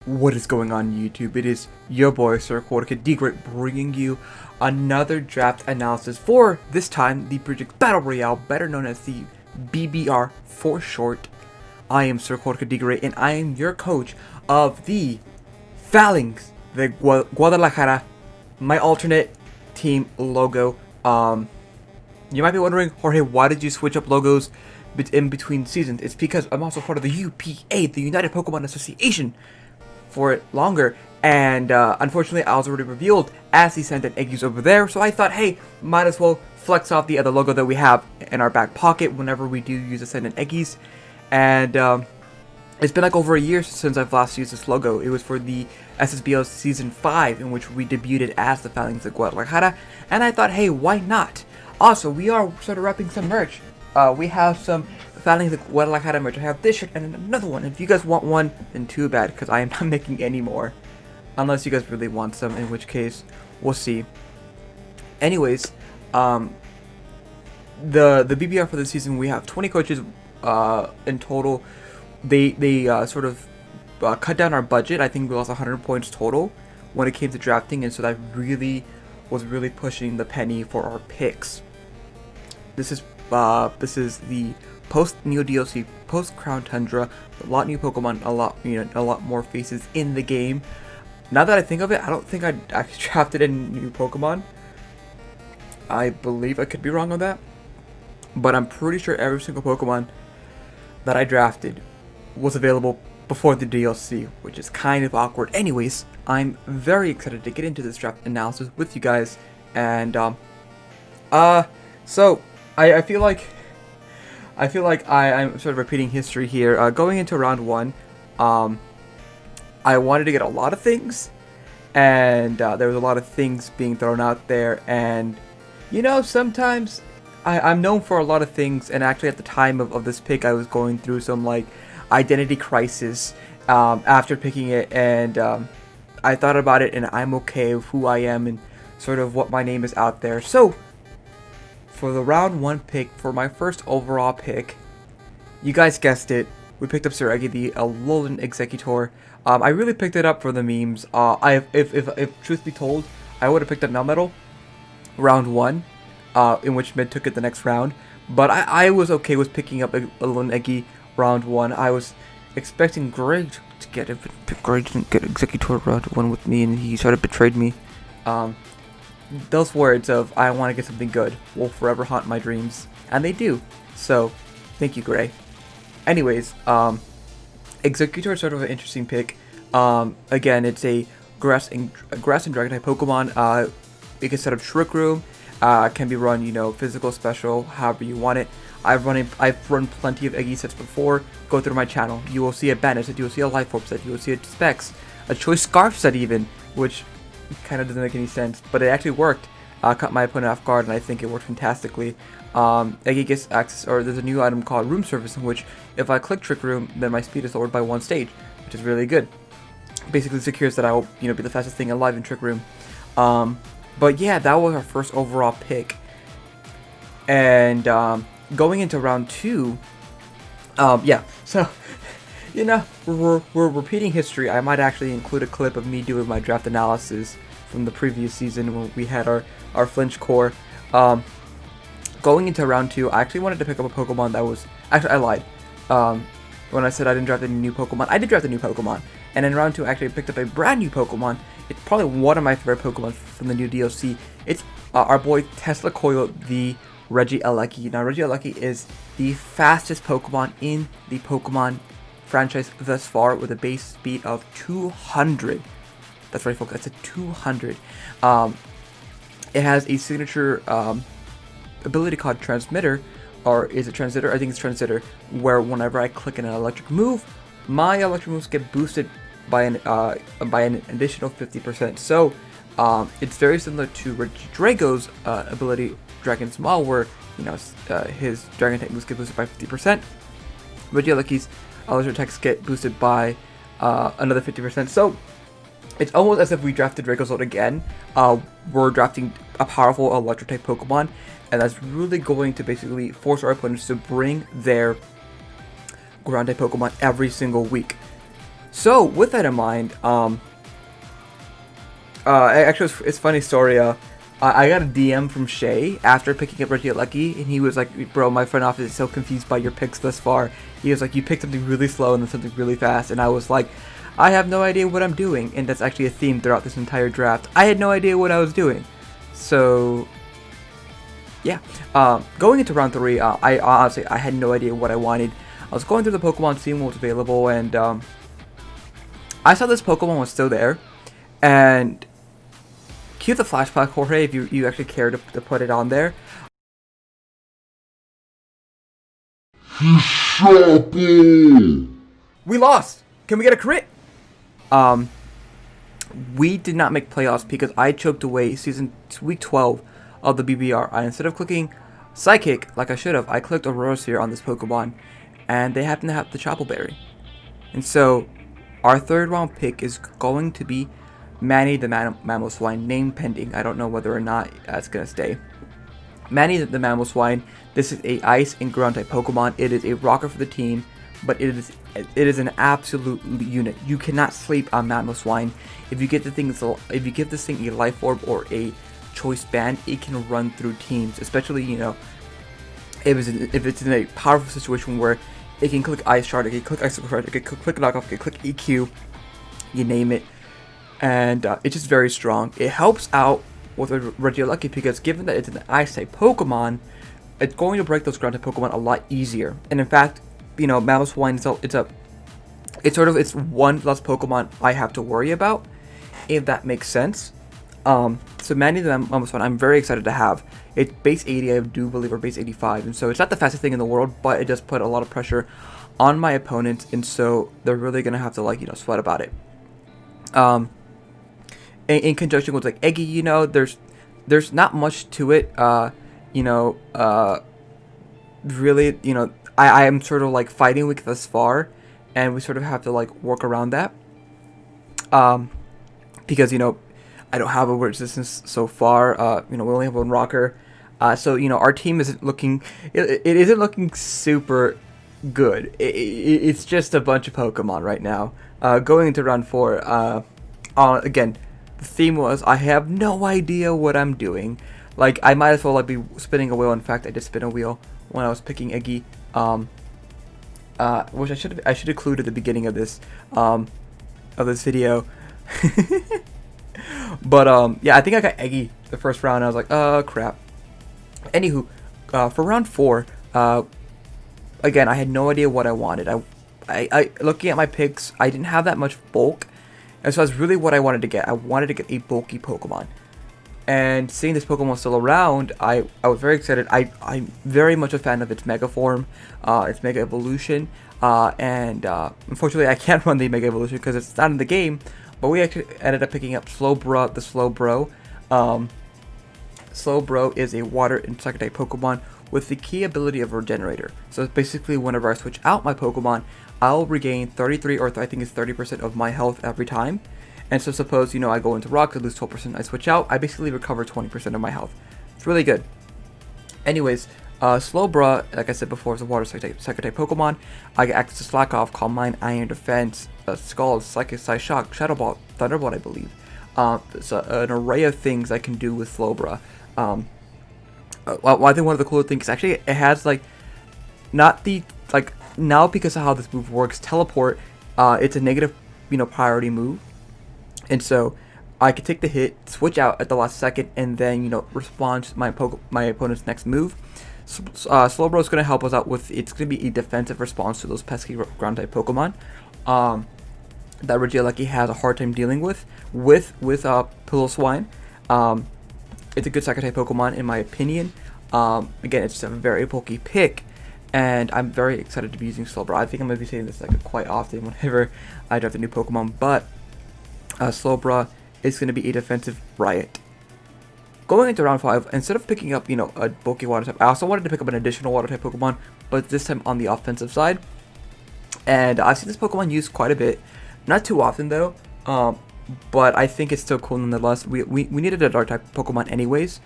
What is going on YouTube? It is your boy Sir Jorge bringing you another draft analysis for this time the Breedject Battle Royal, better known as the BBR for short. I am Sir Jorge and I am your coach of the FALINKS, the Guadalajara, my alternate team logo. You might be wondering, Jorge, why did you switch up logos in between seasons? It's because I'm also part of the UPA, the United Pokemon Association, for it longer, and unfortunately I was already revealed as he sent an Eggys over there, so I thought, hey, might as well flex off the other logo that we have in our back pocket whenever we do use Ascendant Eggys. And it's been like over a year since I've last used this logo. It was for the SSBL Season 5, in which we debuted as the FALINKS of Guadalajara, and I thought, hey, why not? Also, we are sort of repping some merch. We have some FALINKS of Guadalajara merch. I have this shirt and another one. If you guys want one, then too bad, because I am not making any more. Unless you guys really want some, in which case, we'll see. Anyways, the BBR for this season, we have 20 coaches in total. They sort of cut down our budget. I think we lost 100 points total when it came to drafting, and so that was really pushing the penny for our picks. This is the post Neo DLC, post Crown Tundra, a lot new Pokemon, a lot more faces in the game. Now that I think of it, I don't think I actually drafted any new Pokemon. I believe I could be wrong on that, but I'm pretty sure every single Pokemon that I drafted was available before the DLC, which is kind of awkward. Anyways, I'm very excited to get into this draft analysis with you guys, and so I feel like I'm sort of repeating history here. Going into round one, I wanted to get a lot of things, and there was a lot of things being thrown out there, and you know, sometimes I'm known for a lot of things, and actually at the time of this pick, I was going through some like identity crisis after picking it, and I thought about it, and I'm okay with who I am and sort of what my name is out there. So for the round one pick, for my first overall pick, you guys guessed it, we picked up Sir Eggys, the Alolan Executor. I really picked it up for the memes. If truth be told, I would have picked up Melmetal round one, in which Mid took it the next round. But I was okay with picking up Alolan Eggys round one. I was expecting Greg to get it, but Greg didn't get Executor round one with me, and he sort of betrayed me. Those words of "I want to get something good" will forever haunt my dreams, and they do. So, thank you, Gray. Anyways, Executor is sort of an interesting pick. Again, it's a grass and dragon type Pokemon. It can set up Trick Room. Can be run, you know, physical, special, however you want it. I've run plenty of Eggys sets before. Go through my channel. You will see a Bandit set. You will see a Life Orb set. You will see a Specs, a Choice Scarf set even, which kind of doesn't make any sense, but it actually worked. Caught my opponent off guard, and I think it worked fantastically. Eggys gets access, or there's a new item called Room Service, in which if I click Trick Room, then my speed is lowered by 1 stage, which is really good. Basically secures that I will, you know, be the fastest thing alive in Trick Room. But yeah, that was our first overall pick. And going into round two, yeah, so you know, we're repeating history. I might actually include a clip of me doing my draft analysis from the previous season when we had our flinch core. Going into round two, I actually wanted to pick up a Pokemon that was... Actually, I lied. When I said I didn't draft any new Pokemon, I did draft a new Pokemon. And in round two, I actually picked up a brand new Pokemon. It's probably one of my favorite Pokemon from the new DLC. It's our boy Tesla Coil, the Regieleki. Now, Regieleki is the fastest Pokemon in the Pokemon franchise thus far, with a base speed of 200. That's right, folks. That's a 200. It has a signature ability called Transmitter, or is it Transitor? I think it's Transitor, where whenever I click an electric move, my electric moves get boosted by an additional 50%. So it's very similar to Regidrago's ability, Dragon Small, where you know his Dragon type moves get boosted by 50%. Regieleki's electric attacks get boosted by another 50%. So it's almost as if we drafted Dracozolt again. We're drafting a powerful electric type Pokemon, and that's really going to basically force our opponents to bring their ground type Pokemon every single week. So with that in mind, actually, it's a funny story. I got a DM from Shay after picking up Breedject Lucky, and he was like, "Bro, my front office is so confused by your picks thus far." He was like, "You picked something really slow and then something really fast," and I was like, "I have no idea what I'm doing," and that's actually a theme throughout this entire draft. I had no idea what I was doing, so yeah. Going into round 3, I honestly I had no idea what I wanted. I was going through the Pokemon, seeing what was available, and I saw this Pokemon was still there, and cue the flashback, Jorge, if you actually care to put it on there. We lost! Can we get a crit? We did not make playoffs because I choked away week 12 of the BBR. Instead of clicking Psychic, like I should have, I clicked Aurora Sphere on this Pokemon, and they happen to have the Chapel Berry. And so, our third round pick is going to be Manny the Mamoswine, name pending. I don't know whether or not it's going to stay. Manny the Mamoswine, this is a Ice and Ground type Pokemon. It is a rocker for the team, but it is an absolute unit. You cannot sleep on Mamoswine. If you give this thing a Life Orb or a Choice Band, it can run through teams, especially, you know, if it's in a powerful situation where it can click Ice Shard, it can click Ice Shard, it can click Knockoff, it can click EQ, you name it. And it's just very strong. It helps out with Breedject Lucky because given that it's an Ice type Pokemon, it's going to break those Ground type Pokemon a lot easier. And in fact, you know, Mamoswine it's one less Pokemon I have to worry about, if that makes sense. So Manny the Mamoswine, I'm very excited to have. It's base 80, I do believe, or base 85, and so it's not the fastest thing in the world, but it does put a lot of pressure on my opponents, and so they're really gonna have to, like, you know, sweat about it. In conjunction with like Eggy, you know, there's not much to it. Really, you know, I am sort of like fighting week thus far, and we sort of have to like work around that. Because, you know, I don't have a resistance so far. You know, we only have one rocker, so, you know, our team isn't looking. It isn't looking super good. It's just a bunch of Pokemon right now. Going into round 4. Again, the theme was I have no idea what I'm doing. Like, I might as well like be spinning a wheel. In fact, I did spin a wheel when I was picking Eggy. Which I should have included at the beginning of this video. But yeah, I think I got Eggy the first round. I was like, oh crap. Anywho, for round 4, again, I had no idea what I wanted. I looking at my picks, I didn't have that much bulk. And so that's really what I wanted to get. I wanted to get a bulky Pokemon. And seeing this Pokemon still around, I was very excited. I'm very much a fan of its Mega Form, its Mega Evolution. And unfortunately, I can't run the Mega Evolution because it's not in the game. But we actually ended up picking up Slowbro, the Slowbro. Slowbro is a Water and Psychic type Pokemon with the key ability of Regenerator. So it's basically whenever I switch out my Pokemon, I'll regain 33 or I think it's 30% of my health every time. And so suppose, you know, I go into Rock, I lose 12%, I switch out, I basically recover 20% of my health. It's really good. Anyways, Slowbro, like I said before, is a Water Psychic type Pokemon. I get access to Slack Off, Calm Mind, Iron Defense, Scald, Psychic Size Shock, Shadow Ball, Thunderbolt, I believe. It's an array of things I can do with Slowbro. Well, I think one of the cooler things, actually, it has, like, not the, like, now because of how this move works, Teleport, it's a negative, you know, priority move. And so I could take the hit, switch out at the last second, and then, you know, respond to my opponent's next move. Slowbro is going to help us out with, it's going to be a defensive response to those pesky ground type Pokemon that Breedject Lucky has a hard time dealing with Piloswine. It's a good Psychic type Pokemon in my opinion. Again, it's just a very bulky pick, and I'm very excited to be using Slowbro. I think I'm going to be saying this like quite often whenever I draft a new Pokemon, but Slowbro is going to be a defensive riot. Going into round 5, instead of picking up, you know, a bulky Water type, I also wanted to pick up an additional Water type Pokemon, but this time on the offensive side. And I've seen this Pokemon used quite a bit, not too often though. but I think it's still cool nonetheless. We needed a dark type Pokemon anyways,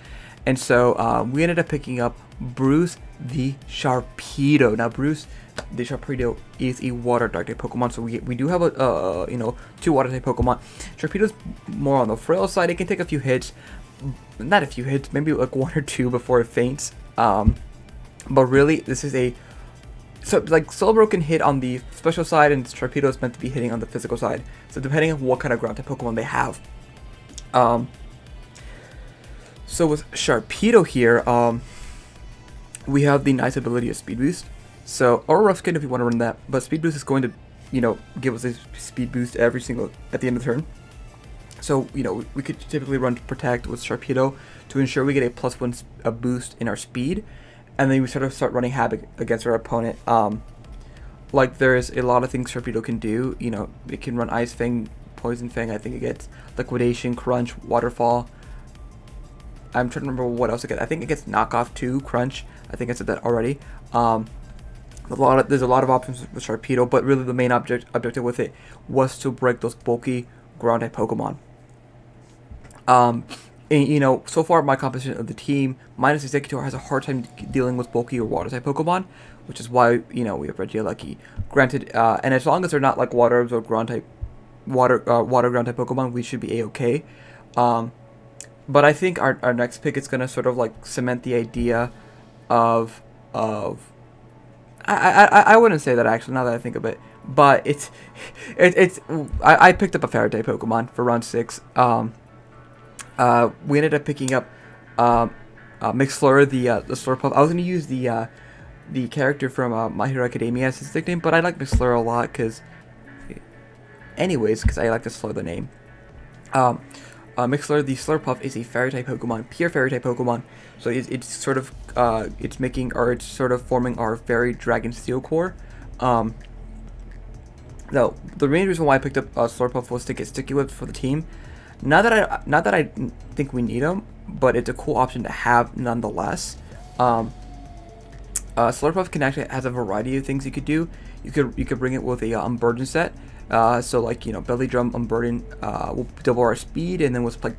and so we ended up picking up Bruce the Sharpedo. Now Bruce the Sharpedo is a water dark type Pokemon, so we do have a you know, 2 water type Pokemon. Sharpedo's more on the frail side. It can take a few hits, not a few hits, maybe like 1 or 2 before it faints. But really, this is a, so like Slowbro can hit on the special side, and Sharpedo is meant to be hitting on the physical side. So depending on what kind of ground type Pokemon they have. So with Sharpedo here, we have the nice ability of Speed Boost. So, or Rough Skin if you want to run that, but Speed Boost is going to, you know, give us a Speed Boost every single, at the end of the turn. So, you know, we could typically run Protect with Sharpedo to ensure we get a +1 boost in our speed, and then we sort of start running Havoc against our opponent. Like, there's a lot of things Sharpedo can do. You know, it can run Ice Fang, Poison Fang, I think it gets Liquidation, Crunch, Waterfall. I'm trying to remember what else it gets. I think it gets Knockoff too, Crunch. I think I said that already. There's a lot of options with Sharpedo, but really the main objective with it was to break those bulky ground type Pokemon. And, you know, so far my composition of the team minus Executor has a hard time dealing with bulky or water type Pokemon, which is why, you know, we have Regieleki. Granted, and as long as they're not like water or ground type water ground type Pokemon, we should be a-okay. But I think our next pick is gonna sort of like cement the idea of I wouldn't say that actually, now that I think of it, but I picked up a Fairy type Pokemon for round 6. We ended up picking up McFlurry, the Slurpuff. I was gonna use the character from My Hero Academia as his nickname, but I like McFlurry a lot because I like to slur the name. McFlurry, the Slurpuff, is a Fairy type Pokemon, pure Fairy type Pokemon. So it's sort of it's sort of forming our Fairy Dragon Steel core. Now the main reason why I picked up Slurpuff was to get Sticky Whips for the team. Not that I think we need them, but it's a cool option to have nonetheless. Slurpuff can actually has a variety of things you could do. You could bring it with a Unburden set. So like, you know, Belly Drum, Unburden, will double our speed, and then with like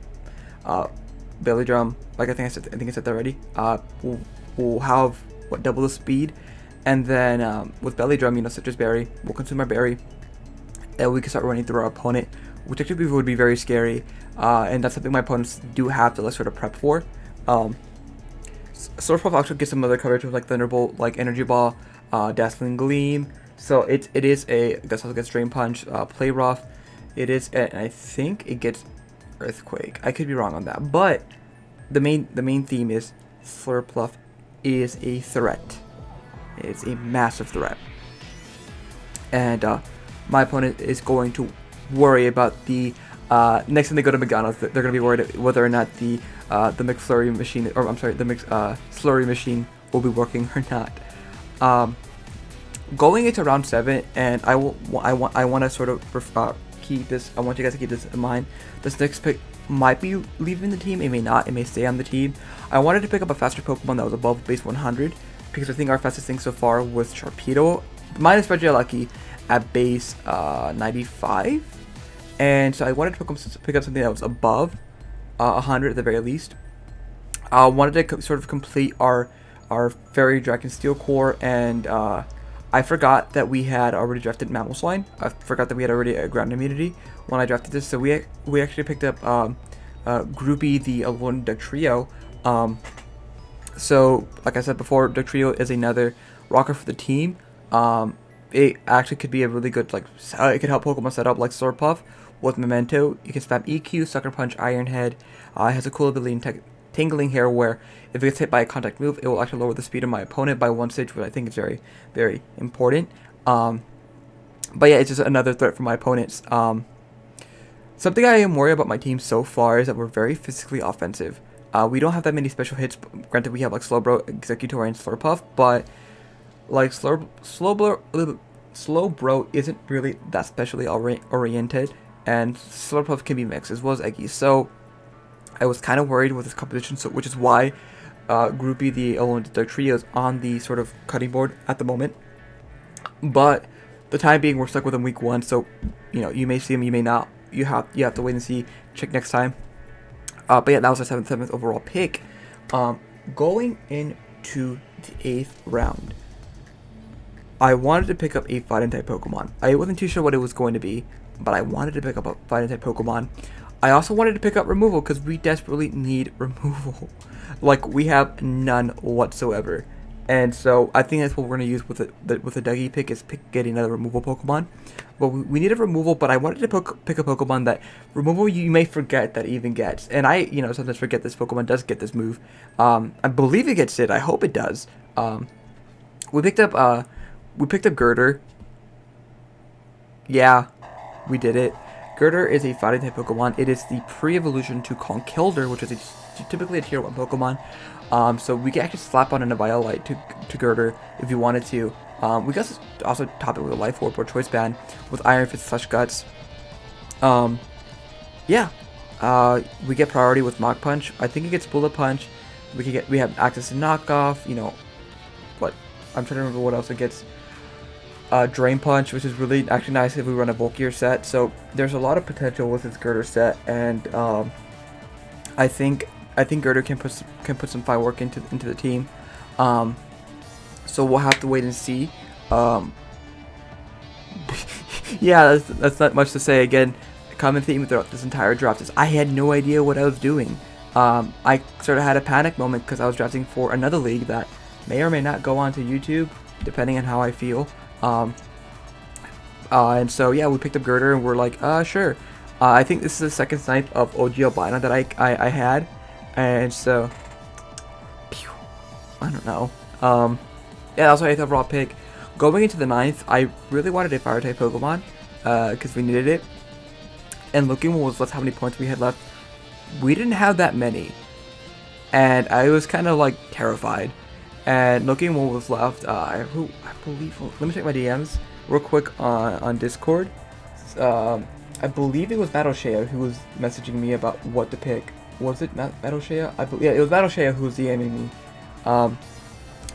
Belly Drum, like I think I said that already. We'll have double the speed, and then with Belly Drum, you know, Citrus Berry, we'll consume our berry, and we can start running through our opponent, which actually would be very scary, and that's something my opponents do have to like sort of prep for. Slurpuff also gets some other coverage with like Thunderbolt, like Energy Ball, Dazzling Gleam. So it is I guess also gets Drain Punch, Play Rough. It is, and I think it gets Earthquake. I could be wrong on that, but the main theme is Slurpuff is a threat. It's a massive threat, and my opponent is going to worry about the next time they go to McDonald's. They're going to be worried whether or not the McFlurry machine, or I'm sorry, the Slurry machine will be working or not. Going into round 7, and I want to sort of keep this. I want you guys to keep this in mind. This next pick might be leaving the team. It may not. It may stay on the team. I wanted to pick up a faster Pokemon that was above base 100 because I think our fastest thing so far was Sharpedo minus Regieleki at base 95, and so I wanted to pick up something that was above 100 at the very least. I wanted to sort of complete our Fairy Dragon Steel core, and I forgot that we had already drafted Mamoswine. I forgot that we had already a ground immunity when I drafted this, so we actually picked up Groupie the Alone Dugtrio. So like I said before, Dugtrio is another rocker for the team. It actually could be a really good, like, it could help Pokemon set up like Slurpuff with Memento. You can spam EQ, Sucker Punch, Iron Head. It has a cool ability in Tingling Hair, where if it gets hit by a contact move, it will actually lower the speed of my opponent by 1 stage, which I think is very, very important. But yeah, it's just another threat for my opponents. Something I am worried about my team so far is that we're very physically offensive. We don't have that many special hits. Granted, we have like Slowbro, Executor, and Slurpuff, but like Slowbro isn't really that specially oriented, and Slurpuff can be mixed as well as Eggys. So I was kind of worried with this competition, so which is why Groupie the Alone Dugtrio is on the sort of cutting board at the moment. But the time being, we're stuck with him week 1, so you know, you may see him, you may not. you have to wait and see. Check next time. But yeah, that was our seventh overall pick. Going into the 8th round, I wanted to pick up a fighting type Pokemon. I wasn't too sure what it was going to be, but I wanted to pick up a fighting type Pokemon. I also wanted to pick up removal because we desperately need removal. Like, we have none whatsoever. And so I think that's what we're going to use with the Dougie pick, is getting another removal Pokemon. But we need a removal, but I wanted to pick a Pokemon that removal you may forget that it even gets. And I, sometimes forget this Pokemon does get this move. I believe it gets it. I hope it does. We picked up Girder. Yeah, we did it. Girder is a fighting type Pokemon. It is the pre-evolution to Conkeldurr, which is typically a tier 1 Pokemon. So we can actually slap on an Eviolite to Girder if you wanted to. We can also top it with a Life Orb or Choice Band with Iron Fist / Guts. Yeah. We get priority with Mach Punch. I think it gets Bullet Punch. We have access to Knockoff. What? I'm trying to remember what else it gets. Drain Punch, which is really actually nice if we run a bulkier set. So there's a lot of potential with this Girder set, and I think Girder can put some firework into the team. So we'll have to wait and see. Yeah, that's not much to say. Again, common theme throughout this entire draft is I had no idea what I was doing. I sort of had a panic moment because I was drafting for another league that may or may not go onto YouTube, depending on how I feel. And so yeah, we picked up Girder and we're like, sure. I think this is the second snipe of OG Albina that I had, and so I don't know. Yeah, that was our 8th overall pick. Going into the 9th, I really wanted a fire type Pokemon because we needed it. And looking what was left, how many points we had left, we didn't have that many, and I was kind of like terrified. And looking what was left, I believe. Let me check my DMs real quick on Discord. I believe it was Battleshea who was messaging me about what to pick. Was it Battleshea? Yeah, it was Battleshea who was DMing me.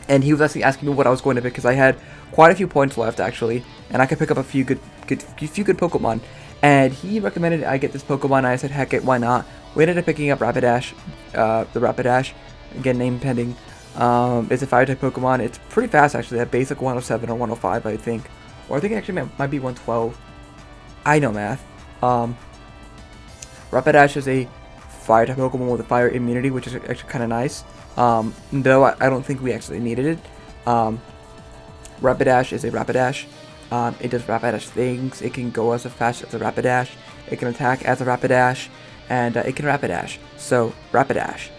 And he was actually asking me what I was going to pick because I had quite a few points left actually, and I could pick up a few good Pokemon. And he recommended I get this Pokemon, and I said, heck it, why not? We ended up picking up Rapidash, the Rapidash, again, name pending. It's a fire type Pokemon. It's pretty fast actually, at basic 107 or 105, I think. Or I think it actually might be 112. I know math. Rapidash is a fire type Pokemon with a fire immunity, which is actually kind of nice. Though I don't think we actually needed it. Rapidash is a Rapidash. It does Rapidash things. It can go as fast as a Rapidash. It can attack as a Rapidash, and it can Rapidash. So Rapidash.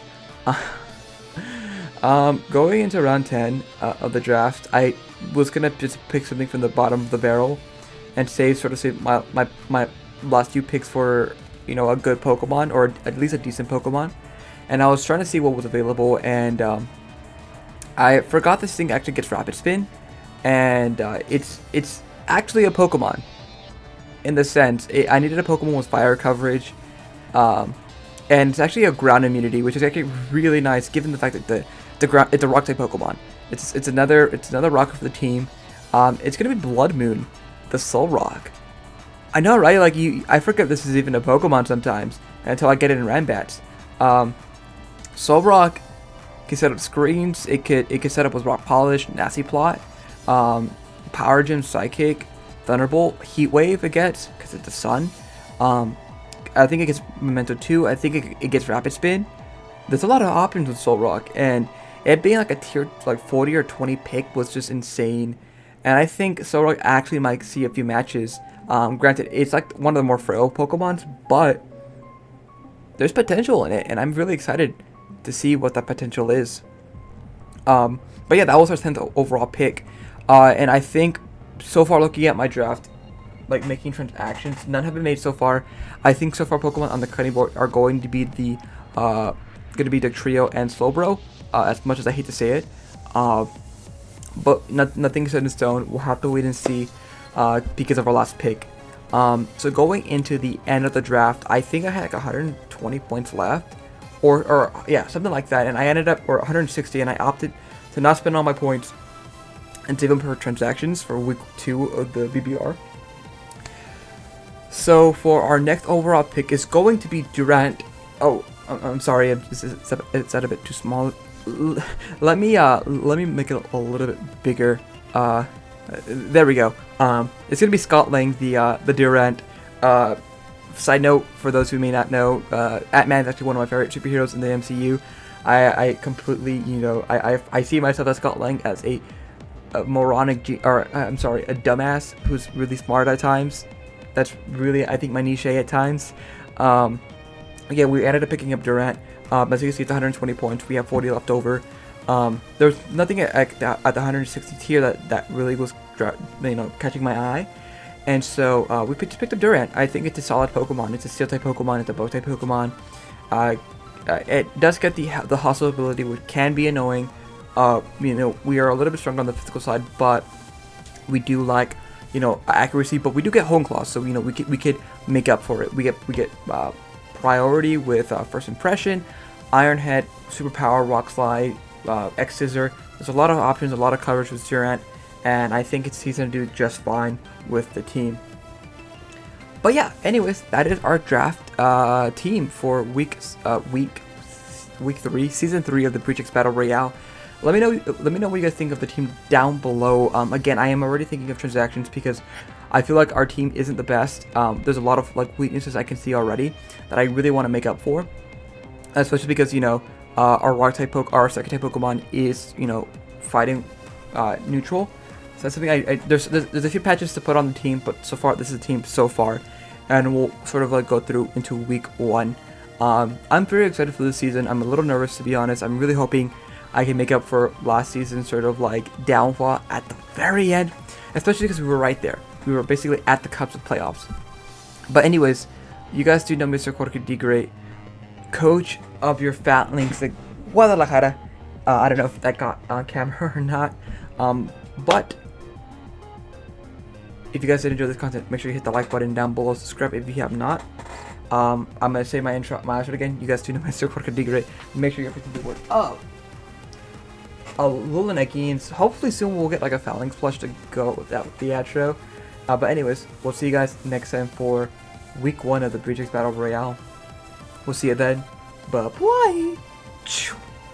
Going into round 10 of the draft, I was gonna just pick something from the bottom of the barrel, and save my last few picks for a good Pokemon, or at least a decent Pokemon. And I was trying to see what was available, and I forgot this thing actually gets Rapid Spin, and it's actually a Pokemon in the sense I needed a Pokemon with fire coverage, and it's actually a ground immunity, which is actually really nice given the fact that it's a rock type Pokemon. It's another rock for the team. It's gonna be Blood Moon, the Soul Rock. I know, right? Like I forget this is even a Pokemon sometimes until I get it in Ranbats. Soul Rock can set up screens. It could set up with Rock Polish, Nasty Plot, Power Gem, Psychic, Thunderbolt, Heat Wave. It gets because it's the sun. I think it gets Memento 2. I think it gets Rapid Spin. There's a lot of options with Soul Rock, and it being like a tier 40 or 20 pick was just insane. And I think Soul Rock actually might see a few matches. Granted, it's like one of the more frail Pokemons, but there's potential in it, and I'm really excited to see what that potential is. But yeah, that was our 10th overall pick. And I think so far, looking at my draft, like making transactions, none have been made so far. I think so far Pokemon on the cutting board are going to be the Dugtrio and Slowbro. As much as I hate to say it, but nothing's set in stone. We'll have to wait and see because of our last pick. So going into the end of the draft, I think I had like 120 points left, or yeah, something like that, and I ended up, or 160, and I opted to not spend all my points and save them for transactions for week 2 of the BBR. So for our next overall pick is going to be Durant. Oh, I'm sorry, it's a bit too small. Let me make it a little bit bigger. There we go. It's gonna be Scott Lang, the Durant. Side note, for those who may not know, Ant-Man is actually one of my favorite superheroes in the MCU. I completely, I see myself as Scott Lang as a moronic, a dumbass who's really smart at times. That's really, I think, my niche at times. Again, we ended up picking up Durant. As you can see, it's 120 points. We have 40 left over. There's nothing at the 160 tier that really was, catching my eye. And so we just picked up Durant. I think it's a solid Pokemon. It's a Steel type Pokemon. It's a Bow type Pokemon. It does get the Hustle ability, which can be annoying. We are a little bit stronger on the physical side, but we do like, accuracy. But we do get Hone Claws, so we could make up for it. We get priority with First Impression, Iron Head, Superpower, Rock Slide, X Scissor. There's a lot of options, a lot of coverage with Durant, and I think he's gonna do just fine with the team. But yeah, anyways, that is our draft team for week 3, season 3 of the Breedject Battle Royale. Let me know what you guys think of the team down below. Again, I am already thinking of transactions because I feel like our team isn't the best. There's a lot of weaknesses I can see already that I really want to make up for, especially because our Rock type our second type Pokemon is fighting neutral. So that's something there's a few patches to put on the team, but so far this is the team so far, and we'll sort of go through into week 1. I'm very excited for this season. I'm a little nervous, to be honest. I'm really hoping I can make up for last season's sort of downfall at the very end, especially because we were right there. We were basically at the cusp of playoffs. But anyways, you guys do know Mr. Jorge D. Great, coach of your FALINKS, the Guadalajara. I don't know if that got on camera or not, but if you guys did enjoy this content, make sure you hit the like button down below, subscribe if you have not. I'm gonna say my outro again. You guys do know Mr. Jorge D. Great. Make sure you everything do work. Lil Eggys. Hopefully soon we'll get a FALINKS plush to go with the outro. But anyways, we'll see you guys next time for week 1 of the Breedject Battle Royale. We'll see you then. Bye bye.